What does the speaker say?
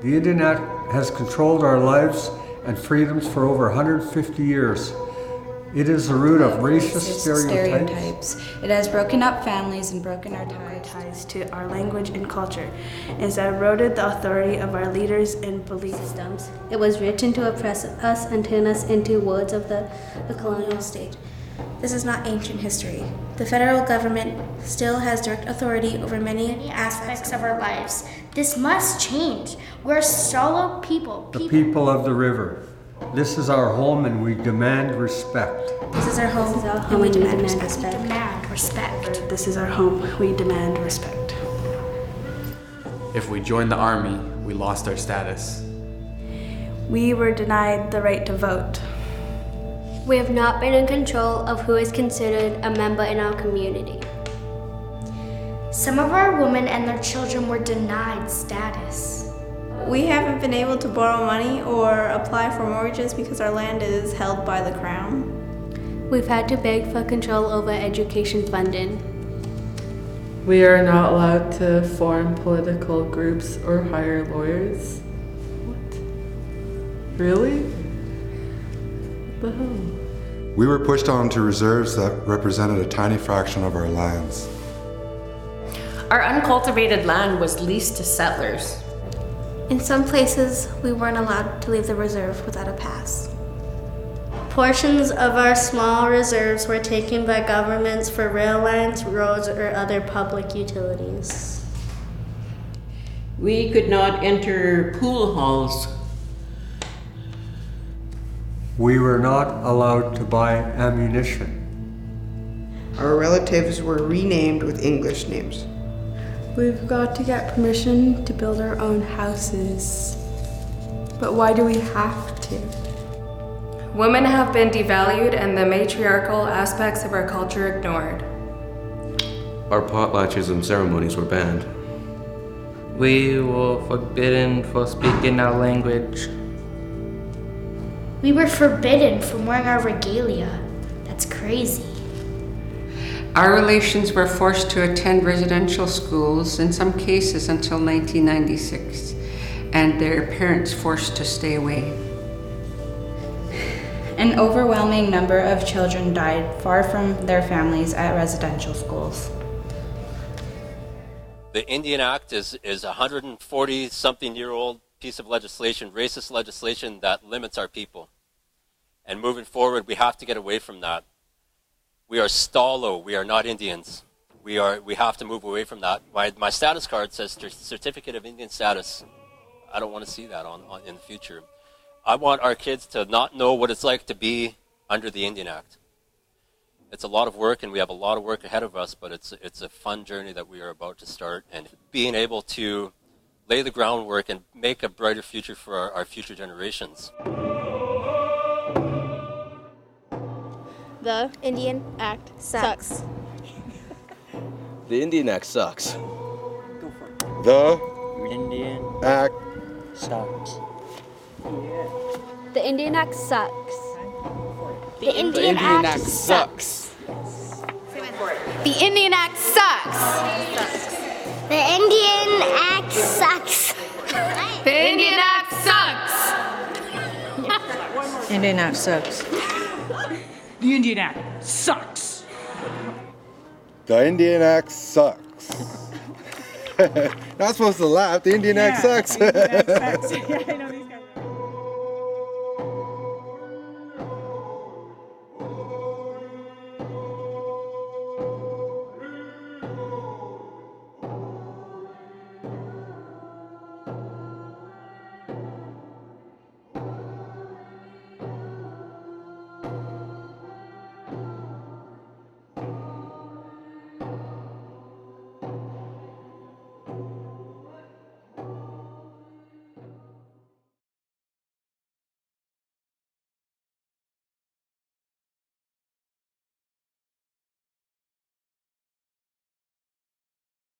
The Indian Act has controlled our lives and freedoms for over 150 years. It is the root of racist stereotypes. It has broken up families and broken our ties to our language and culture. It has eroded the authority of our leaders and belief systems. It was written to oppress us and turn us into wards of the colonial state. This is not ancient history. The federal government still has direct authority over many aspects of our lives. This must change. We're solo people. The people of the river. This is our home and we demand respect. This is our home and we demand respect. Demand respect. This is our home. We demand respect. If we joined the army, we lost our status. We were denied the right to vote. We have not been in control of who is considered a member in our community. Some of our women and their children were denied status. We haven't been able to borrow money or apply for mortgages because our land is held by the Crown. We've had to beg for control over education funding. We are not allowed to form political groups or hire lawyers. What? Really? What the hell? We were pushed onto reserves that represented a tiny fraction of our lands. Our uncultivated land was leased to settlers. In some places, we weren't allowed to leave the reserve without a pass. Portions of our small reserves were taken by governments for rail lines, roads, or other public utilities. We could not enter pool halls. We were not allowed to buy ammunition. Our relatives were renamed with English names. We've got to get permission to build our own houses. But why do we have to? Women have been devalued and the matriarchal aspects of our culture ignored. Our potlatches and ceremonies were banned. We were forbidden for speaking our language. We were forbidden from wearing our regalia. That's crazy. Our relations were forced to attend residential schools, in some cases until 1996, and their parents forced to stay away. An overwhelming number of children died far from their families at residential schools. The Indian Act is a 140-something-year-old piece of legislation, racist legislation that limits our people. And moving forward, we have to get away from that. We are Stalo, we are not Indians. We have to move away from that. My status card says Certificate of Indian Status. I don't want to see that in the future. I want our kids to not know what it's like to be under the Indian Act. It's a lot of work and we have a lot of work ahead of us, but it's a fun journey that we are about to start, and being able to lay the groundwork and make a brighter future for our future generations. The Indian Act sucks. The Indian Act sucks. The Indian Act sucks. The Indian Act sucks. The Indian Act sucks. The Indian Act sucks. The Indian Act sucks. The Indian Act sucks. Indian Act sucks. The Indian Act sucks. The Indian Act sucks. Not supposed to laugh. The Indian Act sucks. The Indian Act sucks. Yeah, I know.